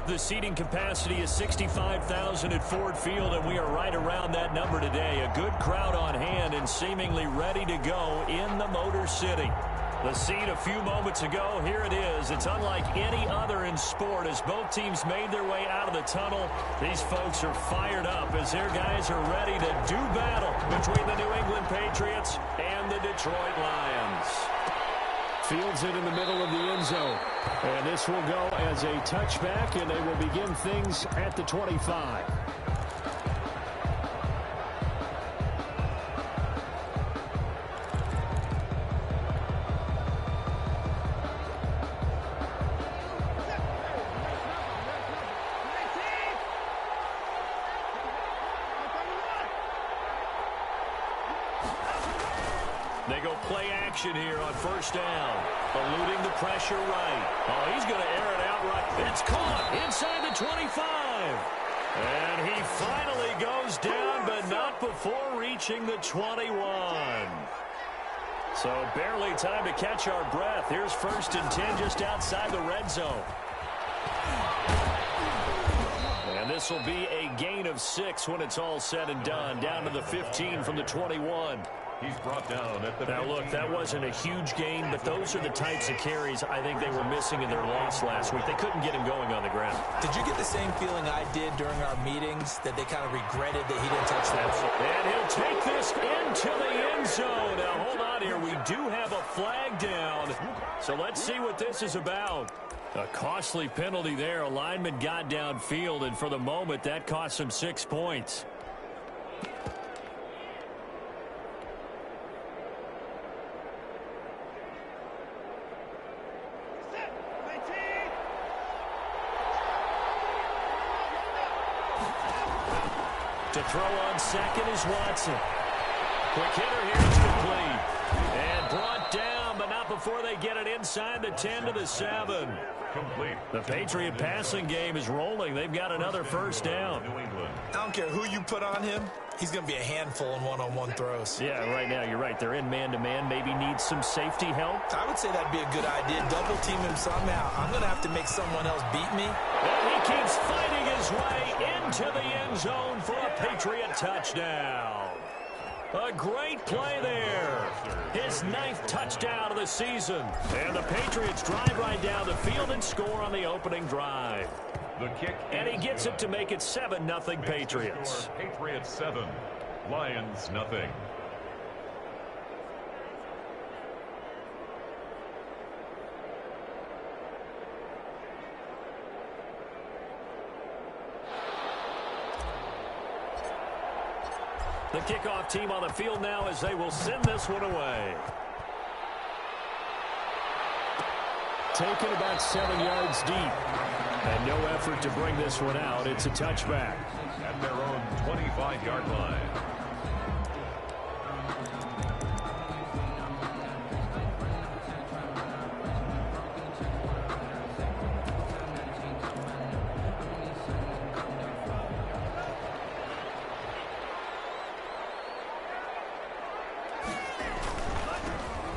The seating capacity is 65,000 at Ford Field, and we are right around that number today. A good crowd on hand and seemingly ready to go in the Motor City. The scene a few moments ago, here it is. It's unlike any other in sport as both teams made their way out of the tunnel. These folks are fired up as their guys are ready to do battle between the New England Patriots and the Detroit Lions. Fields it in the middle of the end zone. And this will go as a touchback, and they will begin things at the 25. They go play action here on first down. Eluding the pressure right. Oh, he's going to air it out right. It's caught inside the 25. And he finally goes down, but not before reaching the 21. So barely time to catch our breath. Here's 1st and 10 just outside the red zone. And this will be a gain of 6 when it's all said and done. Down to the 15 from the 21. He's brought down at the Now, look, that wasn't a huge gain, but those are the types of carries I think they were missing in their loss last week. They couldn't get him going on the ground. Did you get the same feeling I did during our meetings, that they kind of regretted that he didn't touch that? And he'll take this into the end zone. Now, hold on here. We do have a flag down, so let's see what this is about. A costly penalty there. A lineman got downfield, and for the moment, that cost him 6 points. To throw on second is Watson. Quick hitter here, it's complete. And brought down, but not before they get it inside the 10 to the 7. complete. The Patriot passing game is rolling. They've got another first down. I don't care who you put on him. He's going to be a handful in one-on-one throws. Yeah, right now, you're right. They're in man-to-man. Maybe needs some safety help. I would say that'd be a good idea. Double team him somehow. I'm going to have to make someone else beat me. And he keeps fighting his way into the end zone for a Patriot touchdown. A great play there. His 9th touchdown of the season. And the Patriots drive right down the field and score on the opening drive. The kick, and he gets it to make it 7-0 Patriots. Patriots 7, Lions nothing. The kickoff team on the field now as they will send this one away. Taken about 7 yards deep. And no effort to bring this one out. It's a touchback. At their own 25-yard line.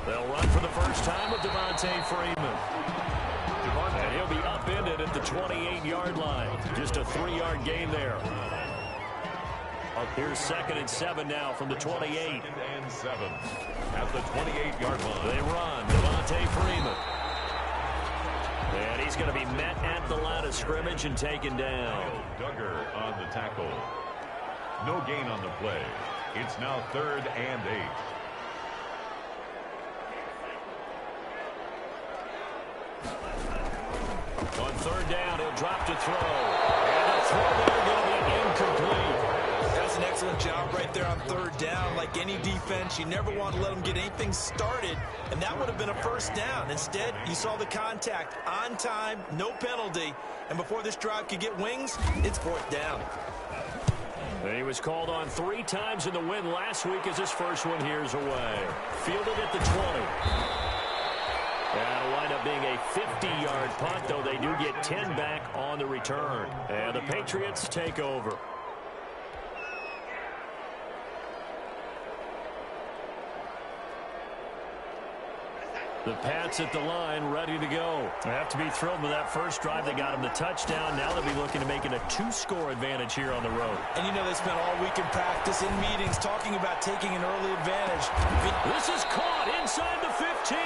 They'll run for the first time with Devontae Freeman. And he'll be upended at the 28-yard line. Just a 3-yard gain there. Here's 2nd and 7 now from the 28. 2nd and 7 at the 28-yard line. They run. Devontae Freeman. And he's going to be met at the line of scrimmage and taken down. Duggar on the tackle. No gain on the play. It's now 3rd and 8. On 3rd down, he'll drop to throw. And the throw there going to be incomplete. That's an excellent job right there on 3rd down. Like any defense, you never want to let them get anything started, and that would have been a first down. Instead, you saw the contact on time, no penalty, and before this drive could get wings, it's 4th down. And he was called on 3 times in the win last week as his first one here's away. Fielded at the 20. That'll wind up being a 50-yard punt, though they do get 10 back on the return. And the Patriots take over. The Pats at the line, ready to go. They have to be thrilled with that first drive. They got him the touchdown. Now they'll be looking to make it a 2-score advantage here on the road. And you know they spent all week in practice, in meetings, talking about taking an early advantage. This is caught inside the 15.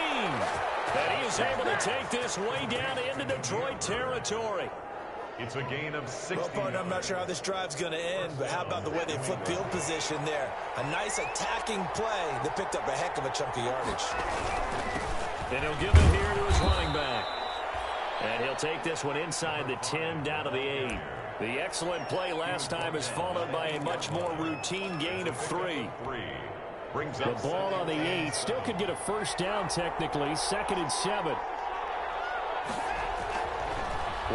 And he is able to take this way down into Detroit territory. It's a gain of 60. Well, partner, I'm not sure how this drive's going to end, but how about the way they flip field position there? A nice attacking play that picked up a heck of a chunk of yardage. And he'll give it here to his running back. And he'll take this one inside the 10 down to the 8. The excellent play last time is followed by a much more routine gain of 3. The ball on the 8 still could get a first down technically. 2nd and 7.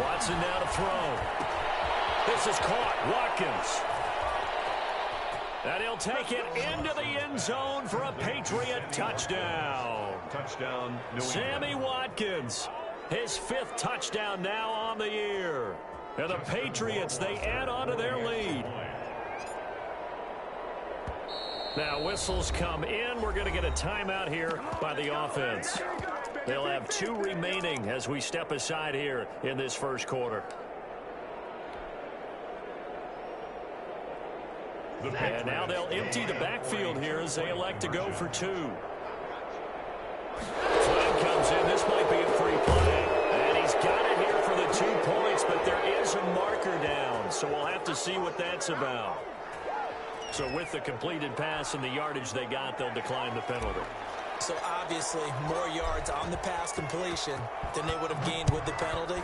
Watson now to throw. This is caught. Watkins. And he'll take it into the end zone for a Patriot touchdown. Touchdown, New England. Sammy Watkins, his 5th touchdown now on the year. And the Patriots, they add on to their lead. Now whistles come in. We're going to get a timeout here by the offense. They'll have 2 remaining as we step aside here in this first quarter. And now they'll empty the backfield here as they elect to go for 2. Flag comes in. This might be a free play. And he's got it here for the 2 points, but there is a marker down. So we'll have to see what that's about. So with the completed pass and the yardage they got, they'll decline the penalty. So obviously more yards on the pass completion than they would have gained with the penalty.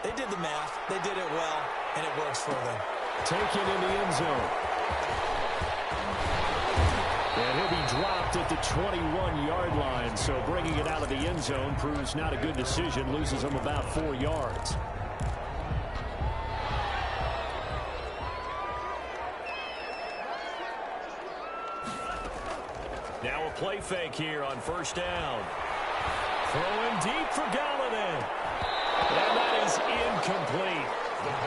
They did the math. They did it well, and it works for them. Taken in the end zone. And he'll be dropped at the 21-yard line. So bringing it out of the end zone proves not a good decision. Loses him about 4 yards. Now a play fake here on first down. Throwing deep for Galladay. And that is incomplete.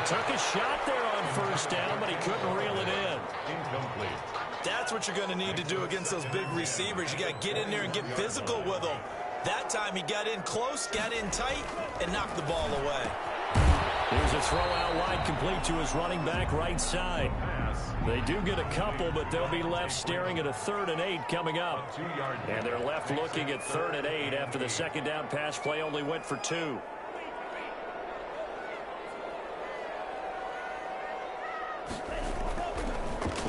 Took a shot there on first down, but he couldn't reel it in. Incomplete. That's what you're going to need to do against those big receivers. You got to get in there and get physical with them. That time he got in close, got in tight, and knocked the ball away. Here's a throw out wide, complete to his running back right side. They do get a couple, but they'll be left staring at a 3rd and 8 coming up. And they're left looking at 3rd and 8 after the 2nd down pass play only went for 2.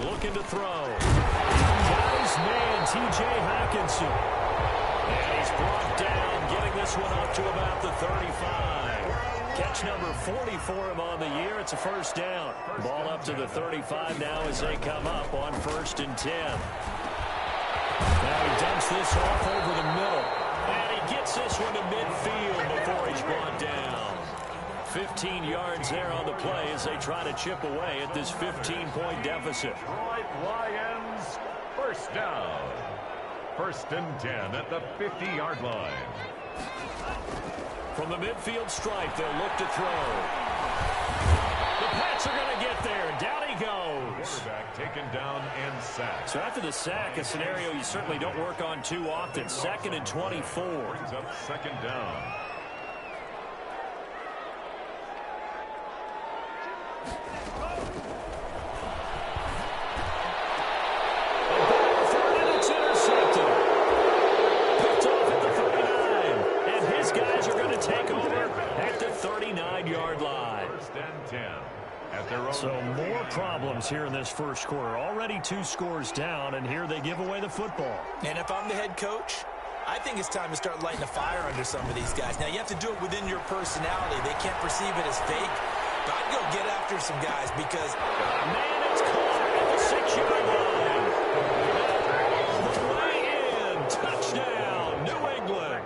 Looking to throw. Got his man, T.J. Hawkinson. And he's brought down, getting this one up to about the 35. Catch number 40 for him on the year. It's a first down. Ball up to the 35 now as they come up on 1st and 10. Now he dumps this off over the middle. And he gets this one to midfield before he's brought down. 15 yards there on the play as they try to chip away at this 15-point deficit. Detroit Lions, first down. 1st and 10 at the 50-yard line. From the midfield stripe, they'll look to throw. The Pats are going to get there. Down he goes. Quarterback taken down and sacked. So after the sack, a scenario you certainly don't work on too often. 2nd and 24. Brings up 2nd down. Take over at the 39-yard line. 1st and 10 at their own. So more problems here in this first quarter. Already 2 scores down, and here they give away the football. And if I'm the head coach, I think it's time to start lighting a fire under some of these guys. Now, you have to do it within your personality. They can't perceive it as fake. But I'd go get after some guys because... Man, it's caught at the 6-yard line. Way in. Touchdown, New England.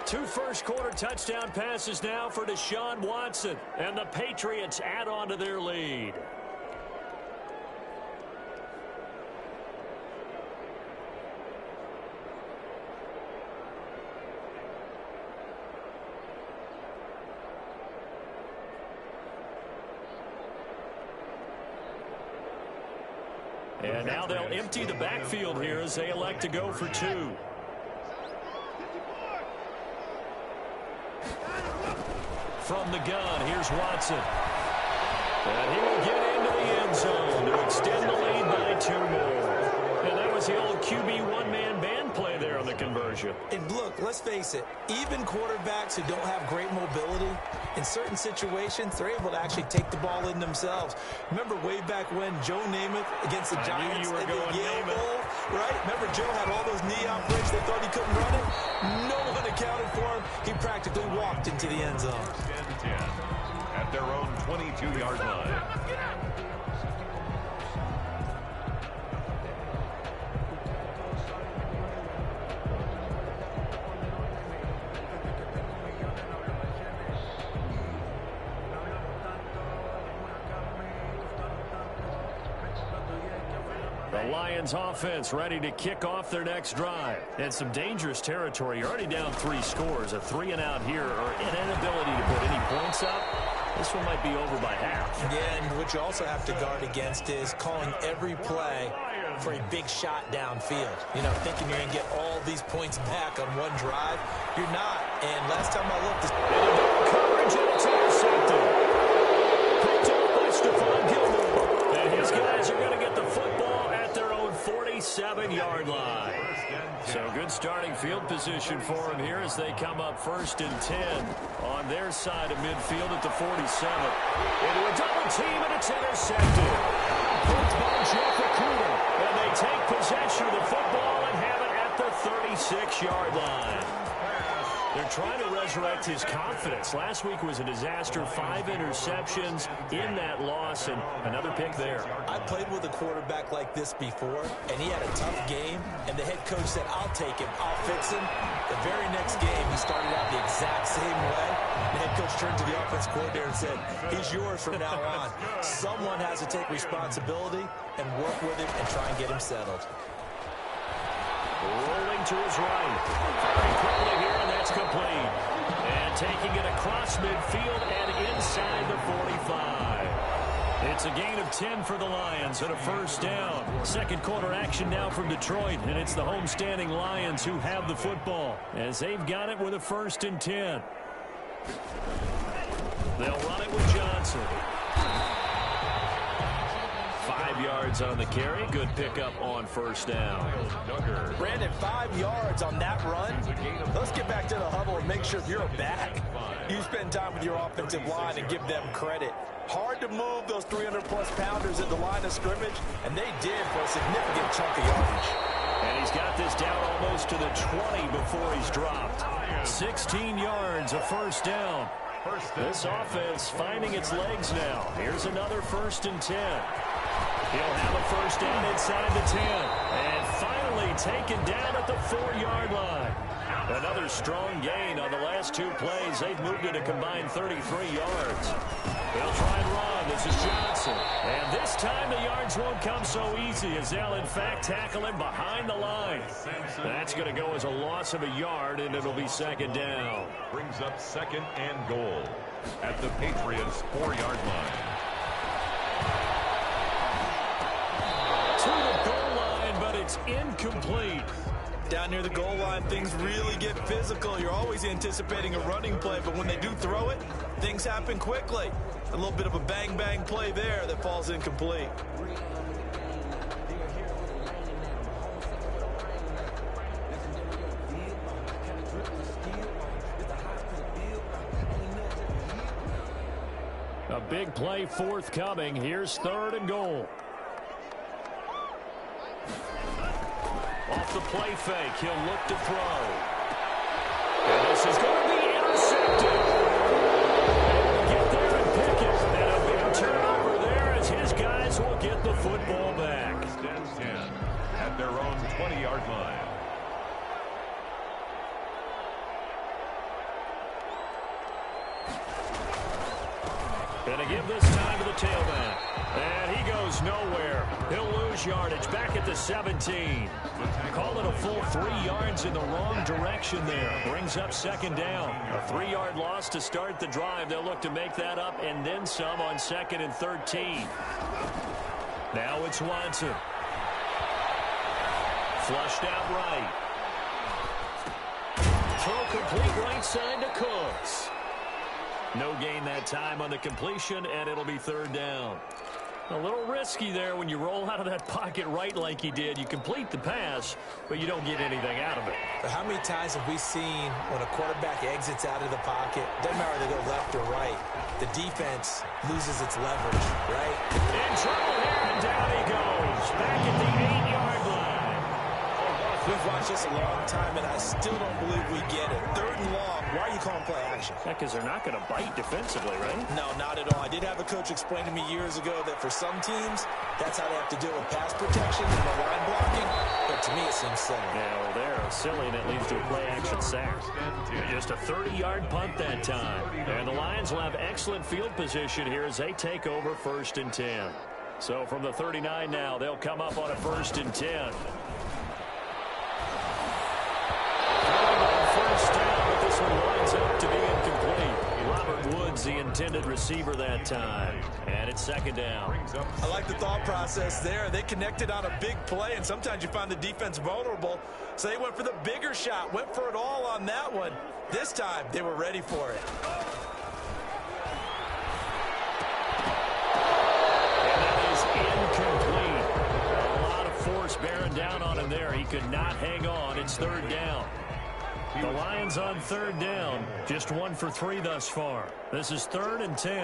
2 first-quarter touchdown passes now for Deshaun Watson. And the Patriots add on to their lead. And now they'll empty the backfield here as they elect to go for 2. from the gun. Here's Watson. And he will get into the end zone to extend the lead by 2 more. And that was the old QB one-man band play there on the conversion. And look, let's face it, even quarterbacks who don't have great mobility, in certain situations, they're able to actually take the ball in themselves. Remember way back when Joe Namath against the Giants in the Yale Bowl, right? Remember Joe had all those knee outbreaks, they thought he couldn't run it? No one accounted for him. He practically walked into the end zone. 10 at their own 22-yard line. The Lions offense ready to kick off their next drive. And some dangerous territory. You're already down 3 scores. A 3-and-out here or an inability to put any points up. This one might be over by half. Yeah, and what you also have to guard against is calling every play for a big shot downfield. You know, thinking you're going to get all these points back on one drive. You're not. And last time I looked, this coverage and it's intercepted. Picked up by Stephon Gilmore. And his guys are going to get the football at their own 47-yard line. So good starting field position for them here as they come up 1st and 10 on their side of midfield at the 47. Into a double team, and it's intercepted. Picked by Jeff Okuda. And they take possession of the football and have it at the 36-yard line. They're trying to resurrect his confidence. Last week was a disaster. 5 interceptions in that loss, and another pick there. I played with a quarterback like this before, and he had a tough game, and the head coach said, I'll take him, I'll fix him. The very next game, he started out the exact same way. The head coach turned to the offense coordinator and said, he's yours from now on. Someone has to take responsibility and work with him and try and get him settled. Rolling to his right. Very quickly here, and that's complete. And taking it across midfield and inside the 45. It's a gain of 10 for the Lions and a 1st down. Second quarter action now from Detroit, and it's the homestanding Lions who have the football as they've got it with a 1st and 10. They'll run it with Johnson. 5 yards on the carry. Good pickup on 1st down. Brandon, 5 yards on that run. Let's get back to the huddle and make sure if you're a back, you spend time with your offensive line and give them credit. Hard to move those 300-plus pounders at the line of scrimmage, and they did for a significant chunk of yardage. And he's got this down almost to the 20 before he's dropped. 16 yards, a 1st down. This offense finding its legs now. Here's another 1st and 10. He'll have a 1st down inside the 10. And finally taken down at the 4-yard line. Another strong gain on the last 2 plays. They've moved it a combined 33 yards. They'll try and run. This is Johnson. And this time the yards won't come so easy as they'll, in fact, tackle him behind the line. That's going to go as a loss of a yard, and it'll be 2nd down. Brings up 2nd and goal at the Patriots' 4-yard line. To the goal line, but it's incomplete. Down near the goal line, things really get physical. You're always anticipating a running play, but when they do throw it, things happen quickly. A little bit of a bang-bang play there that falls incomplete. A big play forthcoming. Here's 3rd and goal. Off the play fake, he'll look to throw. And this is going to be intercepted. Get there and pick it. And a big turnover there as his guys will get the football back. 10 at their own 20-yard line. Going to give this time to the tailback. And he goes nowhere. He'll lose yardage back at the 17. Call it a full 3 yards in the wrong direction there. Brings up 2nd down. A 3-yard loss to start the drive. They'll look to make that up and then some on 2nd and 13. Now it's Watson. Flushed out right. Throw complete right side to Cooks. No gain that time on the completion, and it'll be third down. A little risky there when you roll out of that pocket right like he did. You complete the pass, but you don't get anything out of it. But how many times have we seen when a quarterback exits out of the pocket, doesn't matter whether they go left or right, the defense loses its leverage, right? In trouble here, and down he goes. Back at the 8-yard line. We've watched this a long time, and I still don't believe we get it. Third and long, why are you calling play action? Yeah, because they're not going to bite defensively, right? No, not at all. I did have a coach explain to me years ago that for some teams, that's how they have to deal with pass protection and the line blocking. But to me, it seems silly. Yeah, well, they're silly, and it leads to a play-action sack. Just a 30-yard punt that time. And the Lions will have excellent field position here as they take over 1st and 10. So from the 39 now, they'll come up on a 1st and 10. First down, but this one lines up to be incomplete. Robert Woods, the intended receiver that time. And it's 2nd down. I like the thought process there. They connected on a big play, and sometimes you find the defense vulnerable. So they went for the bigger shot, went for it all on that one. This time, they were ready for it. And that is incomplete. A lot of force bearing down on him there. He could not hang on. It's 3rd down. The Lions on 3rd down, just 1 for 3 thus far. This is 3rd and 10.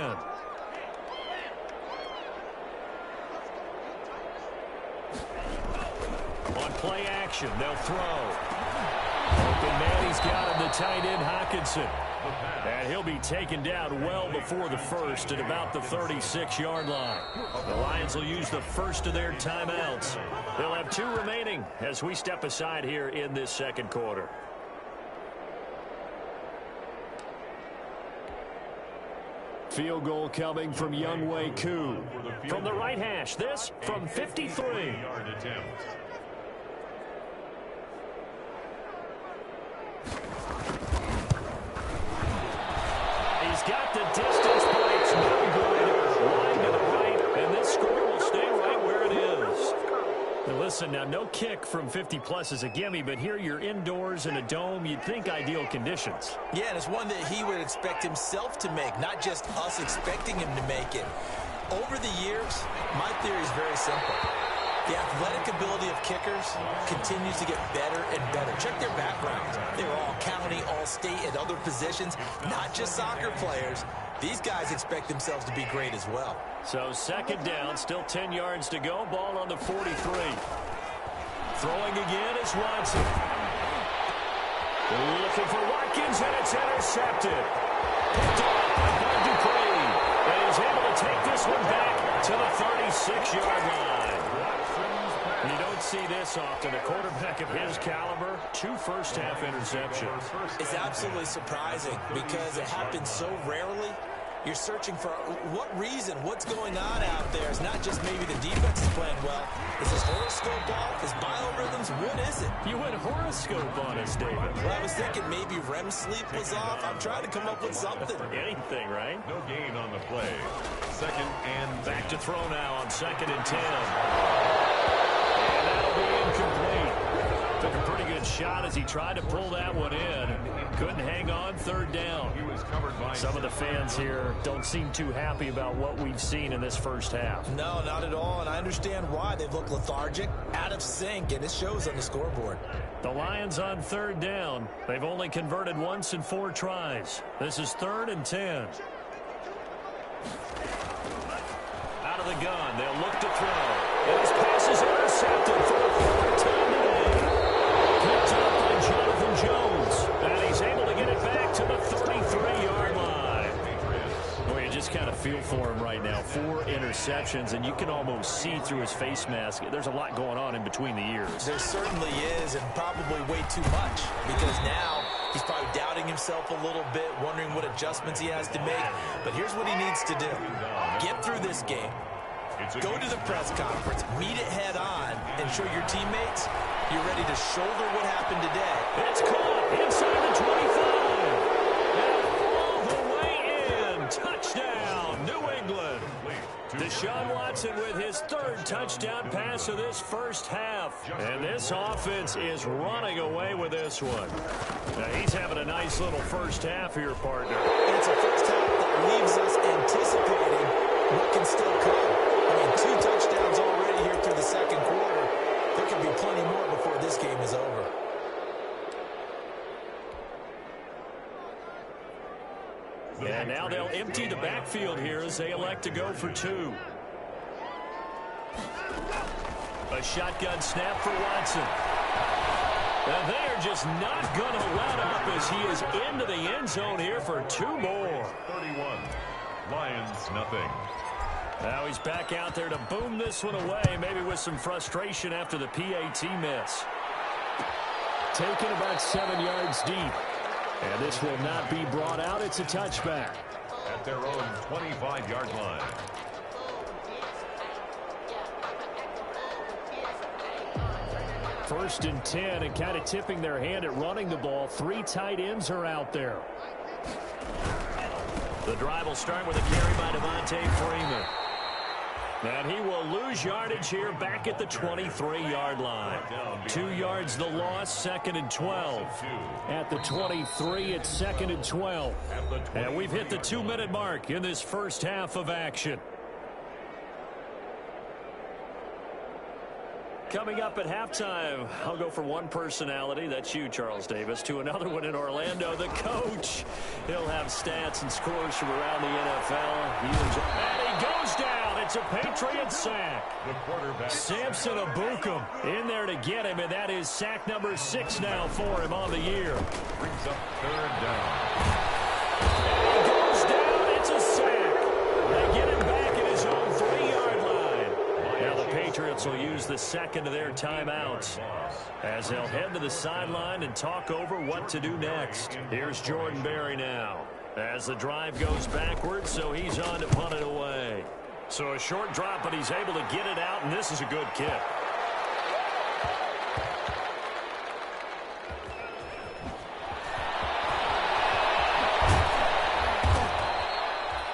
On play action, they'll throw. Open man, he's got him, the tight end, Hockenson. And he'll be taken down well before the first at about the 36-yard line. The Lions will use the first of their timeouts. They'll have 2 remaining as we step aside here in this 2nd quarter. Field goal coming from Younghoe Koo. From the right hash, this from 53. He's got the distance, but it's no good. Line to the right, and this score will stay right where it is. Now listen, now no kick from 50-plus is a gimme, but here you're indoors in a dome. You'd think ideal conditions. Yeah, and it's one that he would expect himself to make, not just us expecting him to make it. Over the years, my theory is very simple. The athletic ability of kickers continues to get better and better. Check their backgrounds. They were all county, all state, and other positions, not just soccer players. These guys expect themselves to be great as well. So 2nd down, still 10 yards to go. Ball on the 43. Throwing again is Watson. Looking for Watkins, and it's intercepted. Picked off by Bud Dupree. And he's able to take this one back to the 36-yard line. You don't see this often. A quarterback of his caliber, 2 first-half interceptions. It's absolutely surprising because it happens so rarely. You're searching for what reason, what's going on out there. It's not just maybe the defense is playing well. Is his horoscope off? His biorhythms? What is it? You went horoscope on us, David. Well, I was thinking maybe REM sleep was off. I'm trying to come up with something. Anything, right? No gain on the play. 2nd and back to throw now on 2nd and 10. And that'll be incomplete. Took a pretty good shot as he tried to pull that one in. Couldn't hang on. 3rd down. Some of the fans here don't seem too happy about what we've seen in this first half. No, not at all, and I understand why. They've looked lethargic, out of sync, and it shows on the scoreboard. The Lions on 3rd down. They've only converted once in 4 tries. This is 3rd and 10. Out of the gun, they'll look to throw. And his pass is intercepted for the 4th time today. Picked up by Jonathan Jones. And he's able to get it back to the 33-yard line. Well, you just kind of feel for him right now. 4 interceptions, and you can almost see through his face mask. There's a lot going on in between the ears. There certainly is, and probably way too much, because now he's probably doubting himself a little bit, wondering what adjustments he has to make. But here's what he needs to do. Get through this game. Go to the press conference, meet it head on, and show your teammates you're ready to shoulder what happened today. It's caught inside the 25. And all the way in. Touchdown, New England. Deshaun Watson with his 3rd touchdown pass of this first half. And this offense is running away with this one. Now, he's having a nice little first half here, partner. And it's a first half leaves us anticipating what can still come. I mean, 2 touchdowns already here through the second quarter. There can be plenty more before this game is over. And now they'll empty the backfield here as they elect to go for 2. A shotgun snap for Watson. And they are just not going to let up as he is into the end zone here for 2 more. 31. Lions, nothing. Now he's back out there to boom this one away, maybe with some frustration after the PAT miss. Taken about 7 yards deep. And this will not be brought out. It's a touchback. At their own 25-yard line. First and 10, and kind of tipping their hand at running the ball. 3 tight ends are out there. The drive will start with a carry by Devontae Freeman. And he will lose yardage here back at the 23-yard line. 2 yards the loss, 2nd and 12. At the 23, it's 2nd and 12. And we've hit the 2-minute mark in this first half of action. Coming up at halftime, I'll go from one personality, that's you, Charles Davis, to another one in Orlando, the coach. He'll have stats and scores from around the NFL. And he goes down. It's a Patriot sack. The quarterback, Samson Abukum in there to get him, and that is sack number 6 now for him on the year. brings up 3rd down. And he goes down. It's a sack. They get him back at his own 3-yard line. Now the Patriots will use the second of their timeouts as they'll head to the sideline and talk over what to do next. Here's Jordan Berry now as the drive goes backwards, so he's on to punt it away. So a short drop, but he's able to get it out, and this is a good kick.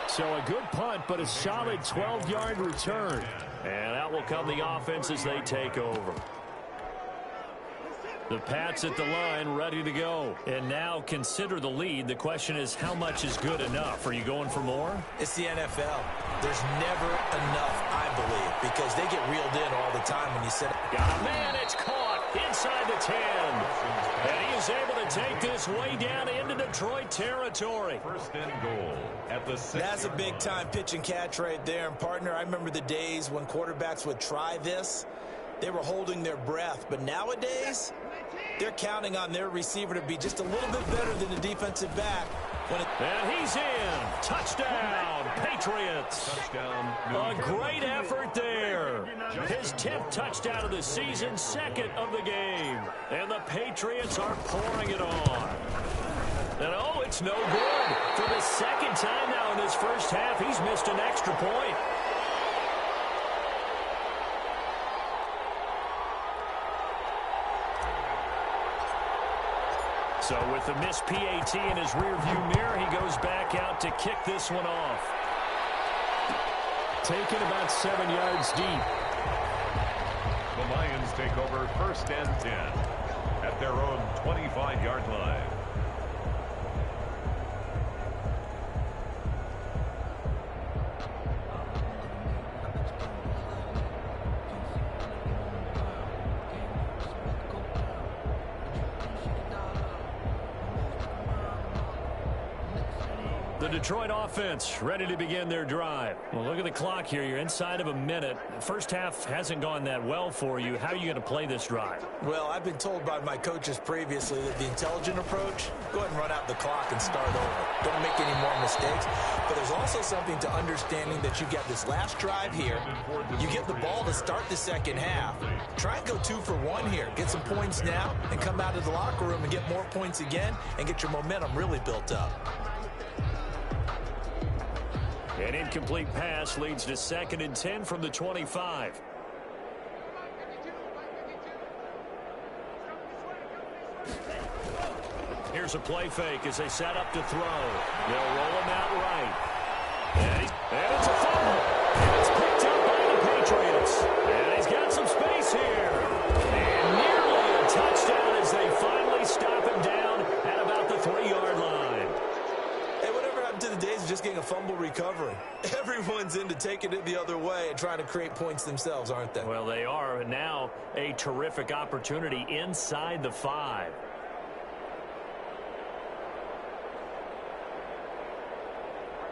So a good punt, but a solid 12-yard return. And out will come the offense as they take over. The Pats at the line, ready to go. And now consider the lead. The question is, how much is good enough? Are you going for more? It's the NFL. There's never enough, I believe, because they get reeled in all the time when you said it. Got a man, it's caught inside the 10. And he is able to take this way down into Detroit territory. 1st and goal at the 6. That's a big-time pitch and catch right there. And, partner, I remember the days when quarterbacks would try this. They were holding their breath. But nowadays, they're counting on their receiver to be just a little bit better than the defensive back. And he's in. Touchdown, Patriots. Touchdown. A great effort there. His 10th touchdown of the season, 2nd of the game. And the Patriots are pouring it on. And, oh, it's no good. For the 2nd time now in this first half, he's missed an extra point. So with the missed PAT in his rearview mirror, he goes back out to kick this one off. Taken about 7 yards deep. The Lions take over 1st and 10 at their own 25-yard line. The Detroit offense ready to begin their drive. Well, look at the clock here. You're inside of a minute. First half hasn't gone that well for you. How are you going to play this drive? Well, I've been told by my coaches previously that the intelligent approach, go ahead and run out the clock and start over. Don't make any more mistakes. But there's also something to understanding that you got this last drive here. You get the ball to start the second half. Try and go 2 for 1 here. Get some points now and come out of the locker room and get more points again and get your momentum really built up. An incomplete pass leads to 2nd and 10 from the 25. Here's a play fake as they set up to throw. They'll roll him out right. And it's a fumble. And it's picked up by the Patriots. And he's got some space here. And nearly a touchdown as they finally stop him down at about the 3-yard line. Hey, whatever happened to the days of just getting a fumble it the other way and trying to create points themselves, aren't they? Well, they are. And now a terrific opportunity inside the 5.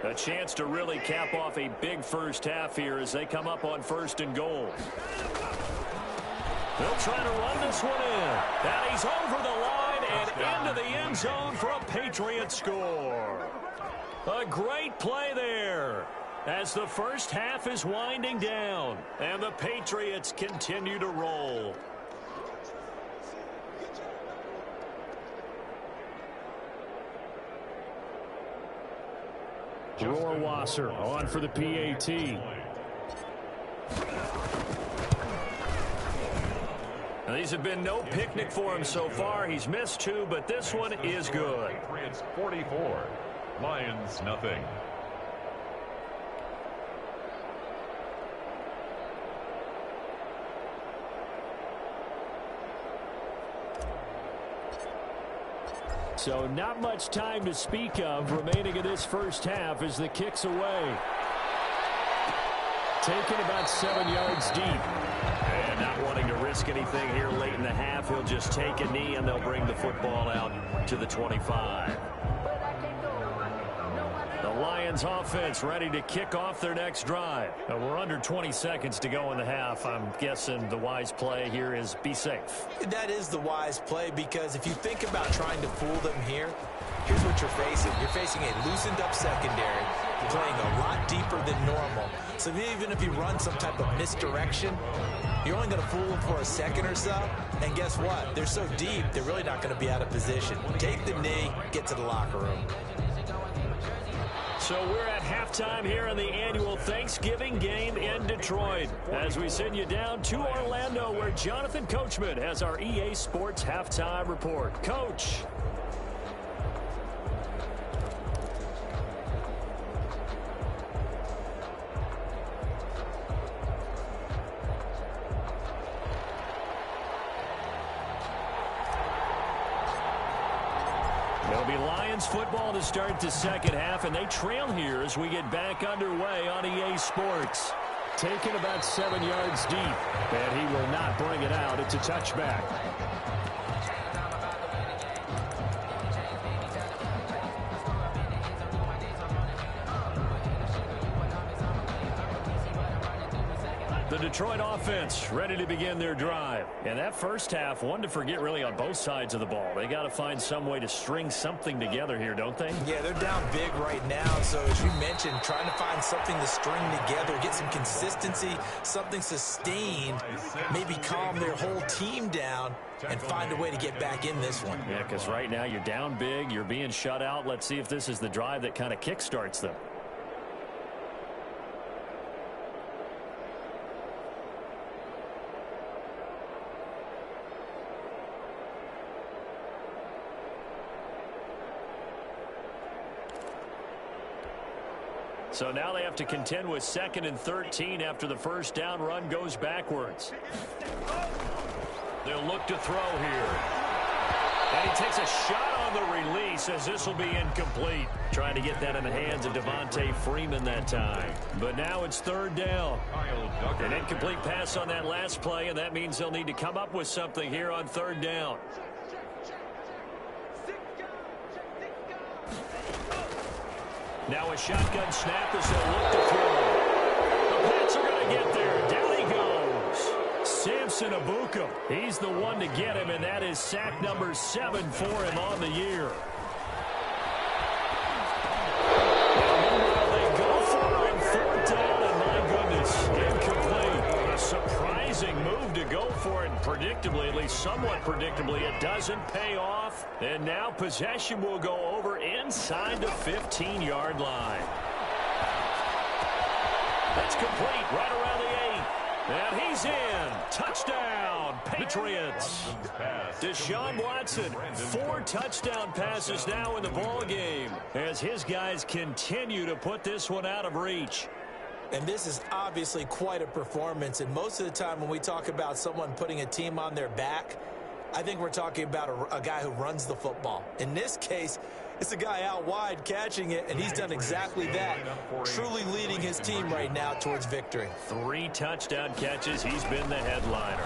A chance to really cap off a big first half here as they come up on 1st and goal. They'll try to run this one in. And he's over the line and into the end zone for a Patriots score. A great play there as the first half is winding down. And the Patriots continue to roll. Rohrwasser on for the PAT. Now, these have been no picnic for him so far. He's missed 2, but this one is good. Patriots 44, Lions nothing. So not much time to speak of remaining in this first half as the kick's away. Taken about 7 yards deep. And not wanting to risk anything here late in the half, he'll just take a knee and they'll bring the football out to the 25. The Lions offense ready to kick off their next drive. We're under 20 seconds to go in the half. I'm guessing the wise play here is be safe. That is the wise play, because if you think about trying to fool them here, here's what you're facing. You're facing a loosened up secondary, playing a lot deeper than normal. So even if you run some type of misdirection, you're only going to fool them for a second or so. And guess what? They're so deep, they're really not going to be out of position. Take the knee, get to the locker room. So we're at halftime here in the annual Thanksgiving game in Detroit as we send you down to Orlando where Jonathan Coachman has our EA Sports halftime report. Coach. It'll be Lions football to start the second half, and they trail here as we get back underway on EA Sports. Taken about 7 yards deep, and he will not bring it out. It's a touchback. The Detroit offense ready to begin their drive. And that first half, one to forget really on both sides of the ball. They got to find some way to string something together here, don't they? Yeah, they're down big right now. So as you mentioned, trying to find something to string together, get some consistency, something sustained, maybe calm their whole team down and find a way to get back in this one. Yeah, because right now you're down big, you're being shut out. Let's see if this is the drive that kind of kickstarts them. So now they have to contend with 2nd and 13 after the first down run goes backwards. They'll look to throw here. And he takes a shot on the release as this will be incomplete. Trying to get that in the hands of Devontae Freeman that time. But now it's 3rd down. An incomplete pass on that last play, and that means they'll need to come up with something here on 3rd down. Now a shotgun snap as they'll look to throw. The Pats are going to get there. Down he goes. Samson Ebukam. He's the one to get him, and that is sack number 7 for him on the year. They go for him 4th down, and my goodness, incomplete. A surprising move to go for it, and predictably, at least somewhat predictably, it doesn't pay off. And now possession will go over inside the 15-yard line. That's complete right around the 8. And he's in. Touchdown, Patriots. Deshaun Watson, 4 touchdown passes now in the ball game as his guys continue to put this one out of reach. And this is obviously quite a performance. And most of the time when we talk about someone putting a team on their back, I think we're talking about a guy who runs the football. In this case, It's a guy out wide catching it, and he's done exactly that, truly leading his team right now towards victory. 3 touchdown catches. He's been the headliner.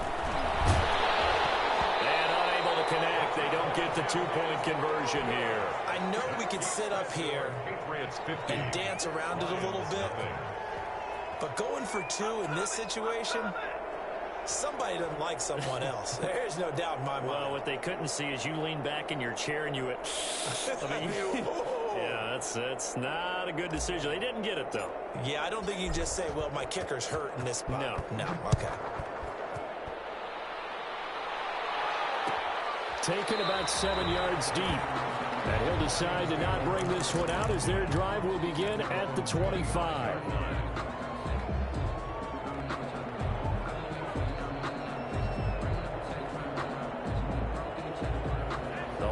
And unable to connect. They don't get the 2-point conversion here. I know we could sit up here and dance around it a little bit, but going for 2 in this situation, somebody doesn't like someone else. There's no doubt in my mind. Well, what they couldn't see is you lean back in your chair and you went, I mean, yeah, that's not a good decision. They didn't get it, though. Yeah, I don't think you can just say, well, my kicker's hurt in this spot. No, okay. Taken about 7 yards deep. And he'll decide to not bring this one out as their drive will begin at the 25.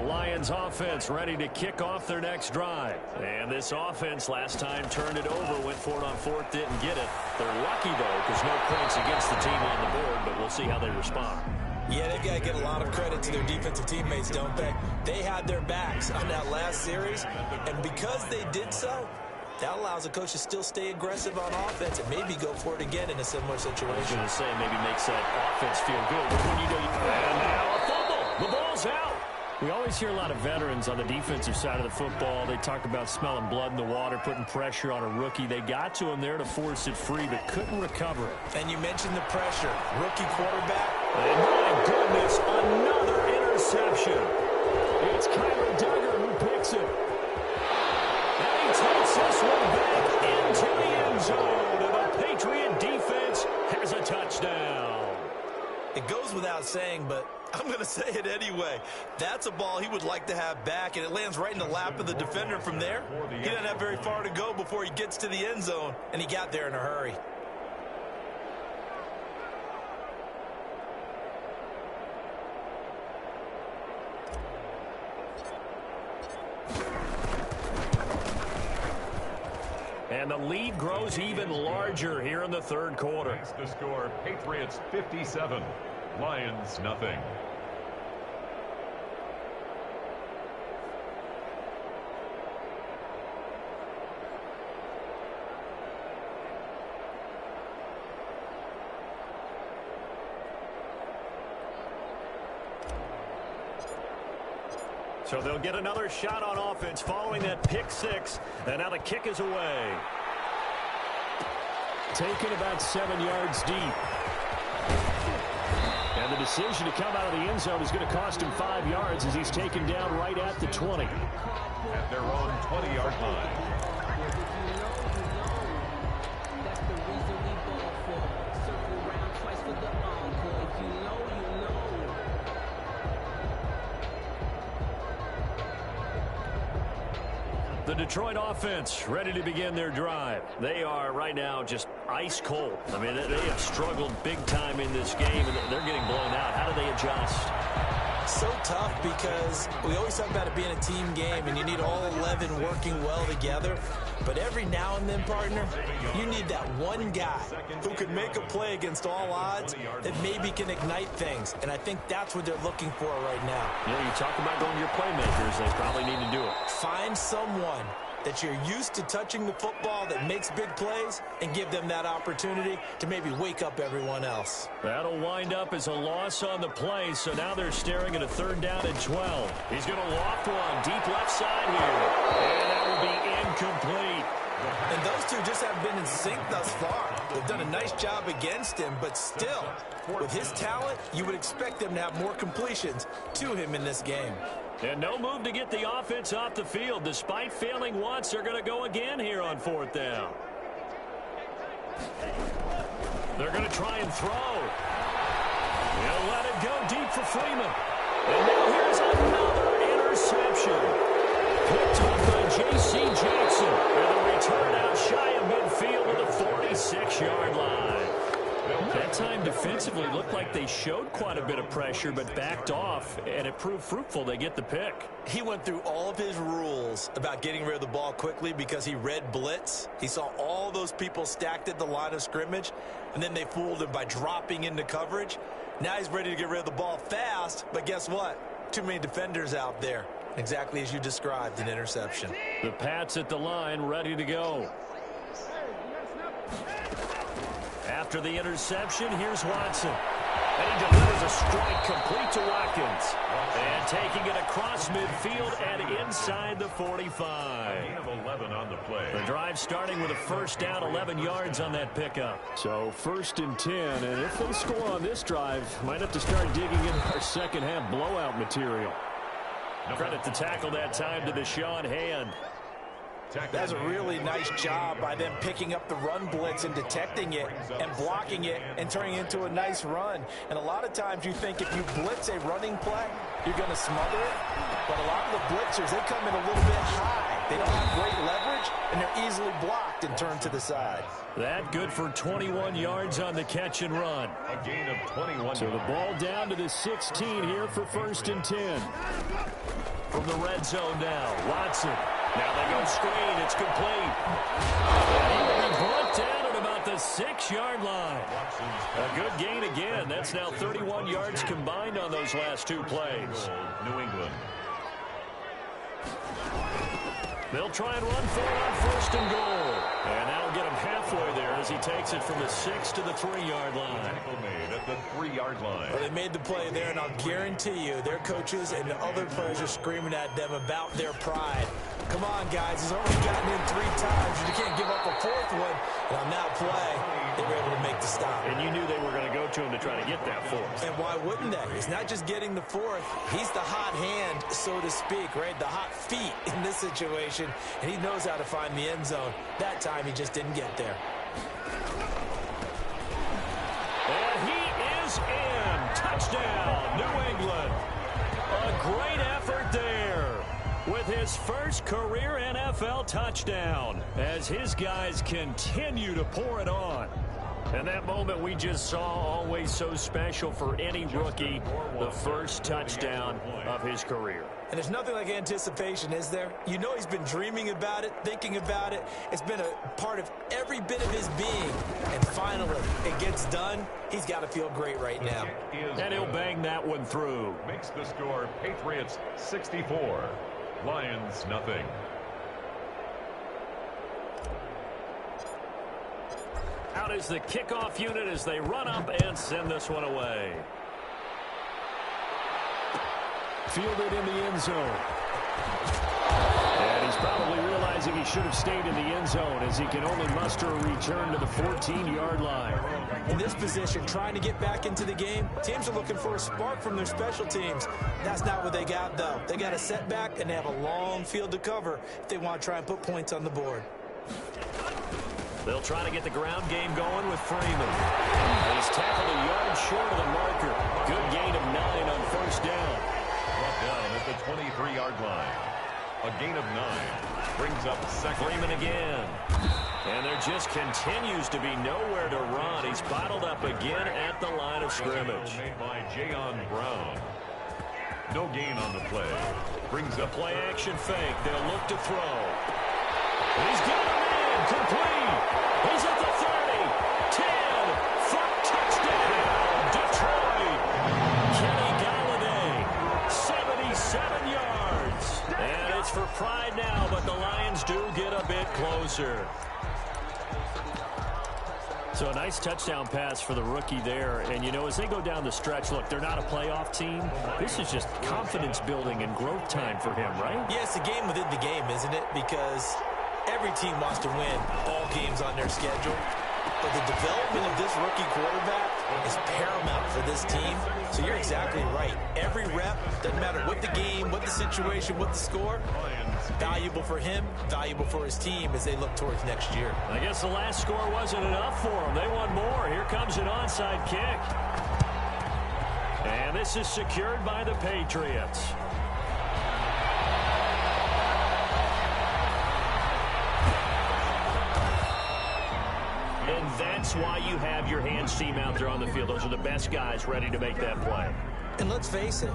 Lions offense ready to kick off their next drive. And this offense last time turned it over, went for it on 4th, didn't get it. They're lucky, though, because no points against the team on the board, but we'll see how they respond. Yeah, they've got to get a lot of credit to their defensive teammates, don't they? They had their backs on that last series, and because they did so, that allows the coach to still stay aggressive on offense and maybe go for it again in a similar situation. I was going to say, maybe makes that offense feel good. When you know and now a fumble. The ball's out. We always hear a lot of veterans on the defensive side of the football. They talk about smelling blood in the water, putting pressure on a rookie. They got to him there to force it free, but couldn't recover it. And you mentioned the pressure. Rookie quarterback. And my goodness, another interception. It's Kyler Duggar who picks it. And he takes this one back into the end zone. And the Patriot defense has a touchdown. It goes without saying, but I'm going to say it anyway. That's a ball he would like to have back, and it lands right in the lap of the defender from there. He doesn't have very far to go before he gets to the end zone, and he got there in a hurry. And the lead grows even larger here in the third quarter. The score, Patriots 57, Lions nothing. So they'll get another shot on offense following that pick 6. And now the kick is away. Taken about 7 yards deep. And the decision to come out of the end zone is going to cost him 5 yards as he's taken down right at the 20. At their own 20-yard line. The Detroit offense ready to begin their drive. They are right now just ice cold. I mean, they have struggled big time in this game, and they're getting blown out. How do they adjust? So tough because we always talk about it being a team game, and you need all 11 working well together. But every now and then, partner, you need that one guy who can make a play against all odds that maybe can ignite things. And I think that's what they're looking for right now. You know, you talk about going to your playmakers, they probably need to do it. Find someone that you're used to touching the football that makes big plays and give them that opportunity to maybe wake up everyone else. That'll wind up as a loss on the play, so now they're staring at a 3rd down and 12. He's going to loft one deep left side here, and that will be incomplete. And those two just haven't been in sync thus far. They've done a nice job against him, but still, with his talent, you would expect them to have more completions to him in this game. And no move to get the offense off the field. Despite failing once, they're going to go again here on 4th down. They're going to try and throw. He'll let it go deep for Freeman. And now here's another interception. Picked up by J.C. Jackson. And a return out shy of midfield to the 46-yard line. That time defensively looked like they showed quite a bit of pressure but backed off, and it proved fruitful. They get the pick. He went through all of his rules about getting rid of the ball quickly because he read blitz. He saw all those people stacked at the line of scrimmage, and then they fooled him by dropping into coverage. Now he's ready to get rid of the ball fast, but guess what? Too many defenders out there. Exactly as you described, an interception. The Pats at the line, ready to go. After the interception, here's Watson. And he delivers a strike complete to Watkins. And taking it across midfield and inside the 45. Gain of 11 on the play. The drive starting with a first down, 11 yards on that pickup. So 1st and 10, and if they score on this drive, might have to start digging into our second half blowout material. Credit the tackle that time to the Sean Hand. That's a really nice job by them picking up the run blitz and detecting it and blocking it and turning it into a nice run. And a lot of times you think if you blitz a running play, you're going to smother it. But a lot of the blitzers, they come in a little bit high. They don't have great leverage, and they're easily blocked and turned to the side. That good for 21 yards on the catch and run. A gain of 21. So the ball down to the 16 here for 1st and 10. From the red zone now, Watson. Now they go screen. It's complete. And he will be brought down at about the 6-yard line. A good gain again. That's now 31 yards combined on those last 2 plays. New England. They'll try and run for it on 1st and goal. And that'll get him halfway there as he takes it from the 6 to the 3-yard line. Tackle made at the 3-yard line. Well, they made the play there, and I'll guarantee you their coaches and the other players are screaming at them about their pride. Come on, guys. He's already gotten in 3 times. You can't give up a 4th one. And on that play, they were able to make the stop. And you knew they were going to go to him to try to get that 4th. And why wouldn't they? He's not just getting the 4th. He's the hot hand, so to speak, right? The hot feet in this situation. And he knows how to find the end zone. That time, he just didn't get there. And he is in. Touchdown, New England. A great effort there with his first career NFL touchdown as his guys continue to pour it on. And that moment we just saw, always so special for any rookie, the first touchdown of his career. And there's nothing like anticipation, is there? You know he's been dreaming about it, thinking about it. It's been a part of every bit of his being. And finally, it gets done. He's got to feel great right now. And he'll bang that one through. Makes the score Patriots 64, Lions nothing. Out is the kickoff unit as they run up and send this one away. Fielded in the end zone. And he's probably realizing he should have stayed in the end zone as he can only muster a return to the 14-yard line. In this position, trying to get back into the game, teams are looking for a spark from their special teams. That's not what they got, though. They got a setback, and they have a long field to cover if they want to try and put points on the board. They'll try to get the ground game going with Freeman. He's tackled a yard short of the marker. Good gain of 9 on 1st down. Brought down at the 23-yard line. A gain of 9 brings up 2nd. Freeman again. And there just continues to be nowhere to run. He's bottled up again at the line of scrimmage. Made by Jayon Brown. No gain on the play. Brings up play action fake. They'll look to throw. He's got him in. Complete. He's at the 30. 10. For touchdown. Detroit. Kenny Galladay. 77 yards. And it's for pride now, but the Lions do get a bit closer. So a nice touchdown pass for the rookie there. And, you know, as they go down the stretch, look, they're not a playoff team. This is just confidence building and growth time for him, right? Yeah, it's a game within the game, isn't it? Because every team wants to win all games on their schedule. But the development of this rookie quarterback is paramount for this team. So you're exactly right. Every rep, doesn't matter what the game, what the situation, what the score, valuable for him, valuable for his team as they look towards next year. I guess the last score wasn't enough for them. They want more. Here comes an onside kick. And this is secured by the Patriots. And that's why you have your hands team out there on the field. Those are the best guys ready to make that play. And let's face it,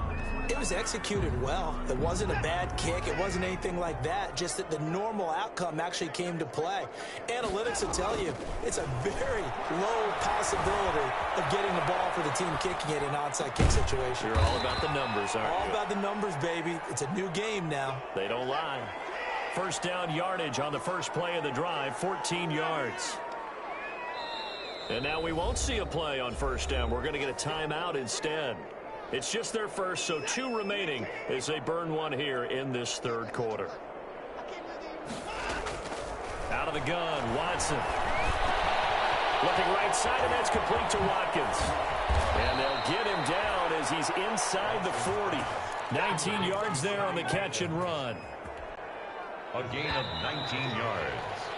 it was executed well. It wasn't a bad kick. It wasn't anything like that. Just that the normal outcome actually came to play. Analytics will tell you it's a very low possibility of getting the ball for the team kicking it in an onside kick situation. You're all about the numbers, aren't you? All about the numbers, baby. It's a new game now. They don't lie. First down yardage on the first play of the drive, 14 yards. And now we won't see a play on first down. We're going to get a timeout instead. It's just their first, so 2 remaining as they burn one here in this third quarter. Out of the gun, Watson. Looking right side, and that's complete to Watkins. And they'll get him down as he's inside the 40. 19 yards there on the catch and run. A gain of 19 yards.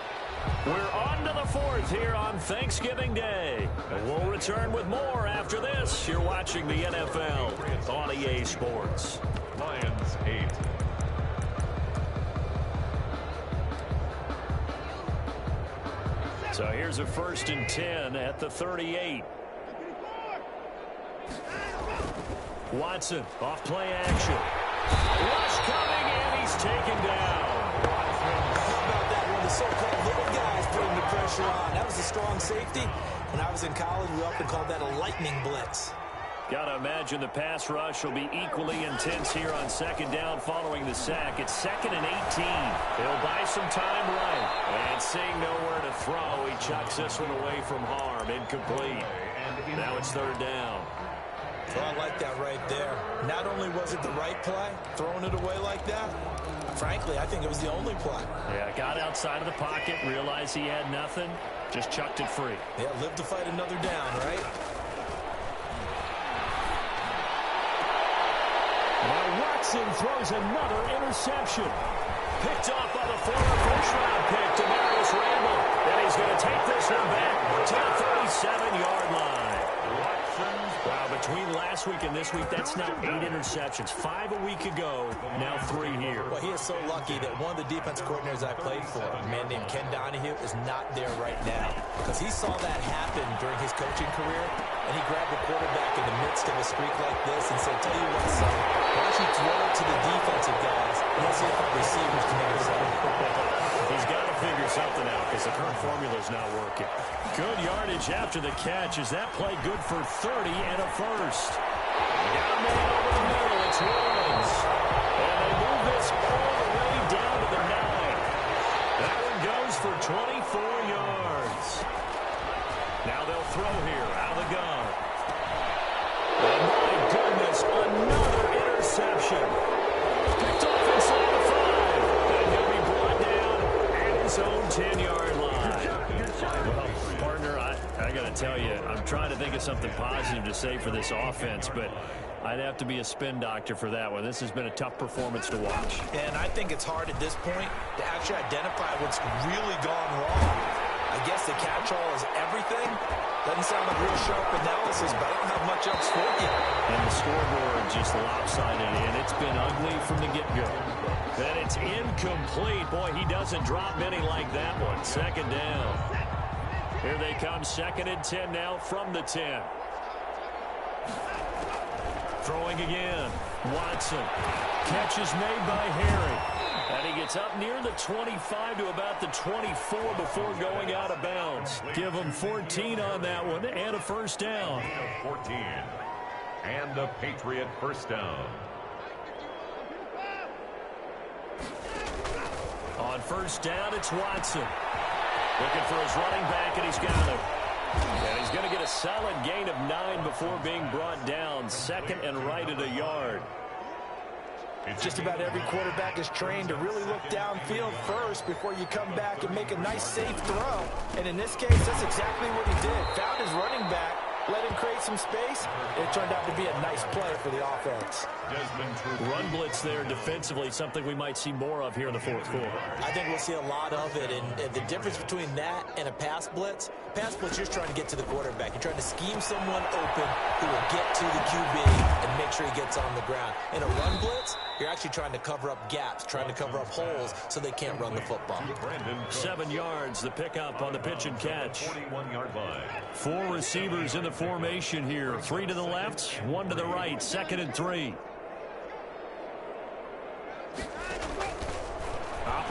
We're on to the 4th here on Thanksgiving Day. And we'll return with more after this. You're watching the NFL on EA Sports. Lions 8. So here's a 1st and 10 at the 38. Watson off play action. Rush coming, and he's taken down. How about that? One of the so-called little guys putting the pressure on. That was a strong safety. When I was in college, we often called that a lightning blitz. Got to imagine the pass rush will be equally intense here on 2nd down following the sack. It's 2nd and 18. He'll buy some time right. And seeing nowhere to throw, he chucks this one away from harm. Incomplete. Now it's 3rd down. Well, I like that right there. Not only was it the right play, throwing it away like that, frankly, I think it was the only play. Yeah, got outside of the pocket, realized he had nothing, just chucked it free. Yeah, live to fight another down, right? Now Watson throws another interception. Picked off by the former first-round pick, Demarius Randall. And he's going to take this one back to the 37-yard line. Wow, between last week and this week, that's now 8 interceptions. 5 a week ago, now 3 here. Well, he is so lucky that one of the defense coordinators I played for, a man named Ken Donahue, is not there right now. Because he saw that happen during his coaching career, and he grabbed the quarterback in the midst of a streak like this and said, tell you what, son, why don't you throw it to the defensive guys, and let's see if our receivers can intercept. He's got to figure something out because the current formula is not working. Good yardage after the catch. Is that play good for 30 and a first? Got a man over the middle. It's Williams. And they move this all the way down to the 9. That one goes for 24 yards. Now they'll throw here out of the gun. Oh, my goodness, another interception. Picked off inside the 5. And he'll be brought down at his own 10-yard line. Well, partner, I got to tell you, I'm trying to think of something positive to say for this offense, but I'd have to be a spin doctor for that one. This has been a tough performance to watch. And I think it's hard at this point to actually identify what's really gone wrong. I guess the catch-all is everything. Doesn't sound like real sharp analysis, but I don't have much else for you. And the scoreboard just lopsided, and it's been ugly from the get-go. Then it's incomplete. Boy, he doesn't drop many like that one. 2nd down. Here they come, 2nd and 10 now from the 10. Throwing again. Watson. Catch is made by Harry. And he gets up near the 25 to about the 24 before going out of bounds. Give him 14 on that one and a first down. 14. And a Patriot first down. On first down, it's Watson. Looking for his running back, and he's got him. And he's going to get a solid gain of 9 before being brought down. 2nd and right at a yard. Just about every quarterback is trained to really look downfield first before you come back and make a nice, safe throw. And in this case, that's exactly what he did. Found his running back, let him create some space. It turned out to be a nice play for the offense. Run blitz there defensively, something we might see more of here in the 4th quarter. I think we'll see a lot of it, and the difference between that and a pass blitz, you're trying to get to the quarterback. You're trying to scheme someone open who will get to the QB and make sure he gets on the ground. In a run blitz, you're actually trying to cover up gaps, trying to cover up holes so they can't run the football. 7 yards, the pickup on the pitch and catch. 41-yard line. 4 receivers in the formation here. 3 to the left, 1 to the right. 2nd and 3.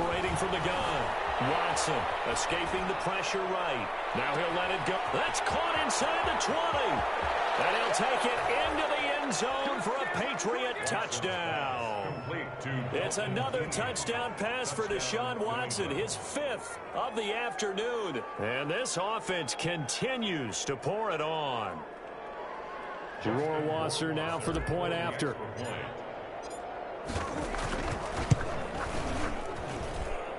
operating from the gun. Watson escaping the pressure right. Now he'll let it go. That's caught inside the 20. And he'll take it into the end zone for a Patriot touchdown. It's another touchdown pass for Deshaun Watson, his 5th of the afternoon. And this offense continues to pour it on. Jerome Wasser now for the point after.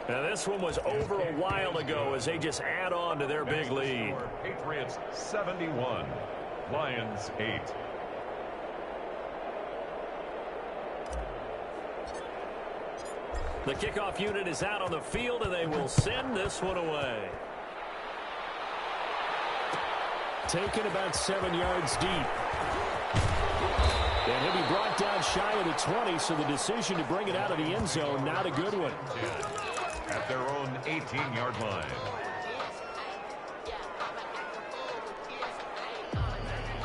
Now this one was over a while ago as they just add on to their big lead. Patriots 71, Lions 8. The kickoff unit is out on the field, and they will send this one away. Taken about 7 yards deep. And he'll be brought down shy of the 20, so the decision to bring it out of the end zone, not a good one. At their own 18-yard line.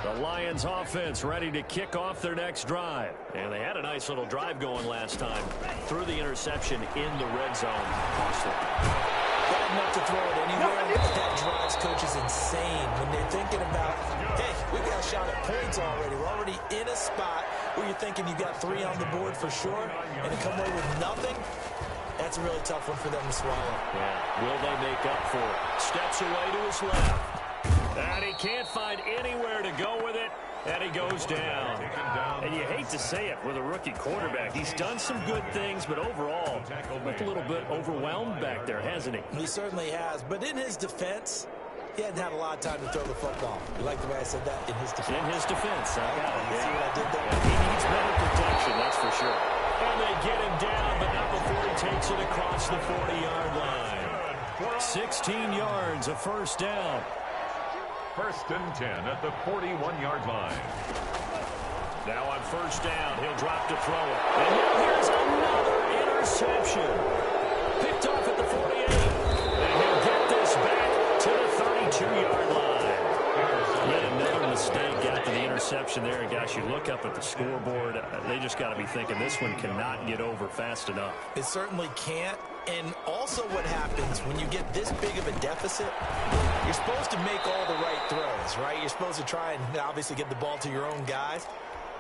The Lions offense ready to kick off their next drive. And they had a nice little drive going last time. Threw the interception in the red zone. Costly. Bad enough to throw it anywhere. That drives coaches insane when they're thinking about, hey, we got a shot at points already. We're already in a spot where you're thinking you've got 3 on the board for sure, and to come away with nothing, that's a really tough one for them to swallow. Yeah, will they make up for it? Steps away to his left. And he can't find anywhere to go with it, and he goes down. And you hate to say it with a rookie quarterback. He's done some good things, but overall, looked a little bit overwhelmed back there, hasn't he? He certainly has. But in his defense, he hadn't had a lot of time to throw the football. You like the way I said that? In his defense. In his defense. I got it. You see what I did there? Yeah, he needs better protection, that's for sure. And they get him down, but not before he takes it across the 40-yard line. 16 yards, a first down. 1st and 10 at the 41-yard line. Now on first down, he'll drop to throw it. And now here's another interception. Picked off at the 48. And he'll get this back to the 32-yard line. Made another mistake, got to the interception there. And gosh, you look up at the scoreboard, they just got to be thinking this one cannot get over fast enough. It certainly can't. And also what happens when you get this big of a deficit, you're supposed to make all the right throws, right? You're supposed to try and obviously get the ball to your own guys.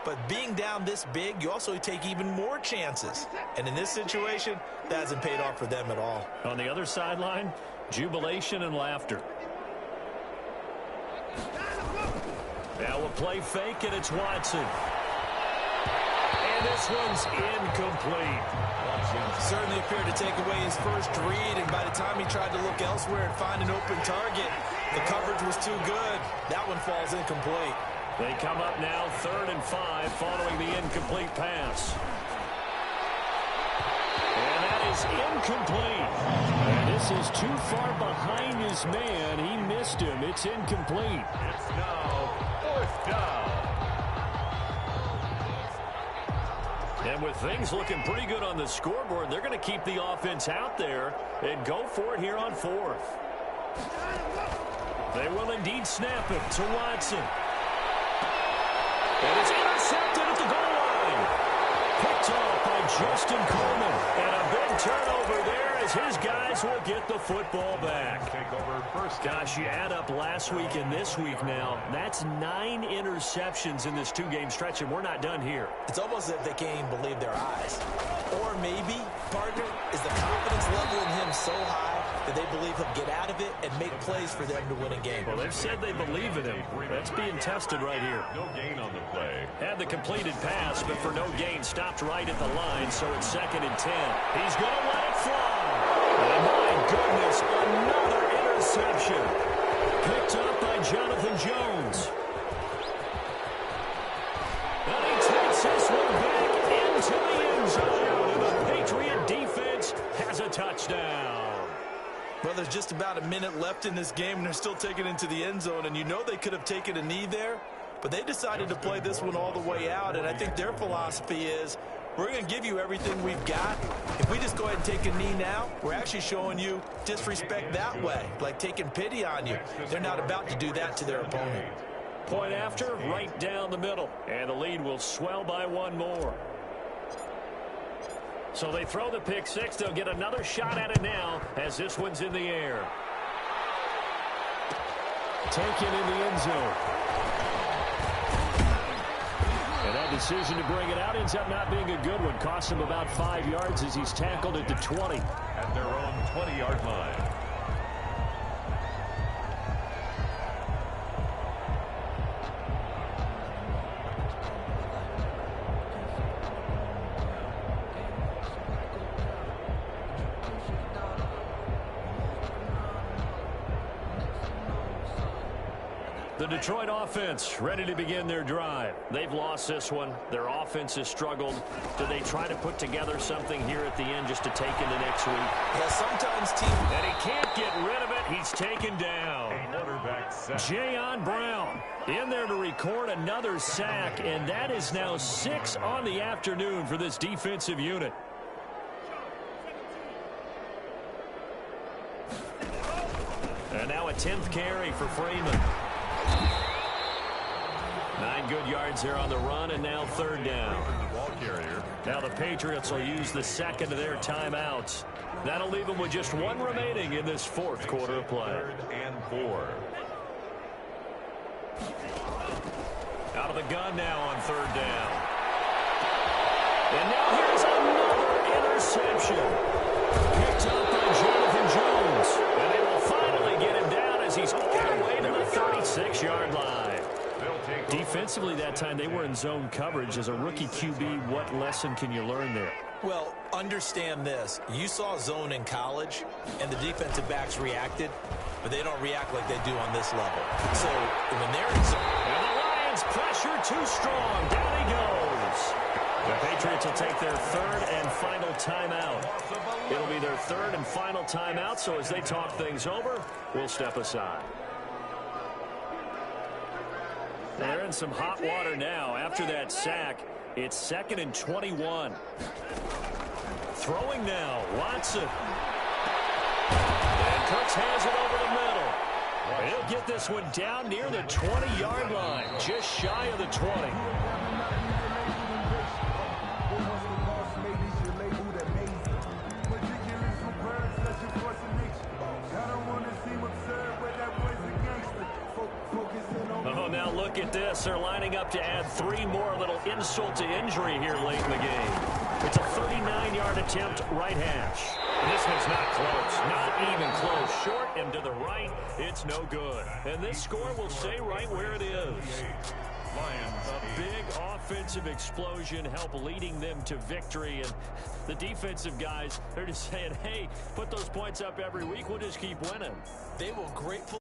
But being down this big, you also take even more chances. And in this situation, that hasn't paid off for them at all. On the other sideline, jubilation and laughter. Now a play fake, and it's Watson. And this one's incomplete. Certainly appeared to take away his first read, and by the time he tried to look elsewhere and find an open target, the coverage was too good. That one falls incomplete. They come up now 3rd and 5 following the incomplete pass. And that is incomplete. And this is too far behind his man. He missed him. It's incomplete. It's now 4th down. And with things looking pretty good on the scoreboard, they're going to keep the offense out there and go for it here on 4th. They will indeed snap it to Watson. And it's intercepted at the goal line. Picked off by Justin Coleman. And a big turnover there as his guys will get the football back. Take over first. Gosh, you add up last week and this week now. That's 9 interceptions in this 2-game stretch, and we're not done here. It's almost as if they can't even believe their eyes. Or maybe, partner, is the confidence level in him so high that they believe he'll get out of it and make plays for them to win a game. Well, they've said they believe in him. That's being tested right here. No gain on the play. Had the completed pass, but for no gain, stopped right at the line, so it's 2nd and 10. He's going to let it fly. And my goodness, another interception. Picked up by Jonathan Jones. And he takes this one back into the end zone. And the Patriot defense has a touchdown. Well, there's just about a minute left in this game, and they're still taking it into the end zone. And you know they could have taken a knee there, but they decided to play this one all the way out. And I think their philosophy is, we're going to give you everything we've got. If we just go ahead and take a knee now, we're actually showing you disrespect that way, like taking pity on you. They're not about to do that to their opponent. Point after, right down the middle. And the lead will swell by 1 more. So they throw the pick six. They'll get another shot at it now as this one's in the air. Taken in the end zone. And that decision to bring it out ends up not being a good one. Cost him about 5 yards as he's tackled at the 20. At their own 20-yard line. The Detroit offense ready to begin their drive. They've lost this one. Their offense has struggled. Do they try to put together something here at the end just to take into next week? Yeah, sometimes team. And he can't get rid of it. He's taken down. Quarterback sack. Jayon Brown in there to record another sack, and that is now 6 on the afternoon for this defensive unit. And now a 10th carry for Freeman. 9 good yards there on the run, and now 3rd down. Now the Patriots will use the second of their timeouts. That'll leave them with just 1 remaining in this 4th quarter of play. 3rd and 4. Out of the gun now on 3rd down. And now here's another interception. Picked up by Jonathan Jones. And they will finally get him down as he's all the way to the 36-yard line. Defensively that time, they were in zone coverage. As a rookie QB, what lesson can you learn there? Well, understand this. You saw zone in college, and the defensive backs reacted, but they don't react like they do on this level. So when they're in zone... And the Lions pressure too strong. Down he goes. The Patriots will take their 3rd and final timeout. It'll be their 3rd and final timeout, so as they talk things over, we'll step aside. They're in some hot water now. After that sack, it's 2nd and 21. Throwing now, Watson. And Cooks has it over the middle. He'll get this one down near the 20-yard line, just shy of the 20. Now look at this. They're lining up to add 3 more. A little insult to injury here late in the game. It's a 39-yard attempt, right hash. And this one's not close. Not even close. Short and to the right. It's no good. And this score will stay right where it is. A big offensive explosion help leading them to victory. And the defensive guys, they're just saying, hey, put those points up every week. We'll just keep winning. They will gratefully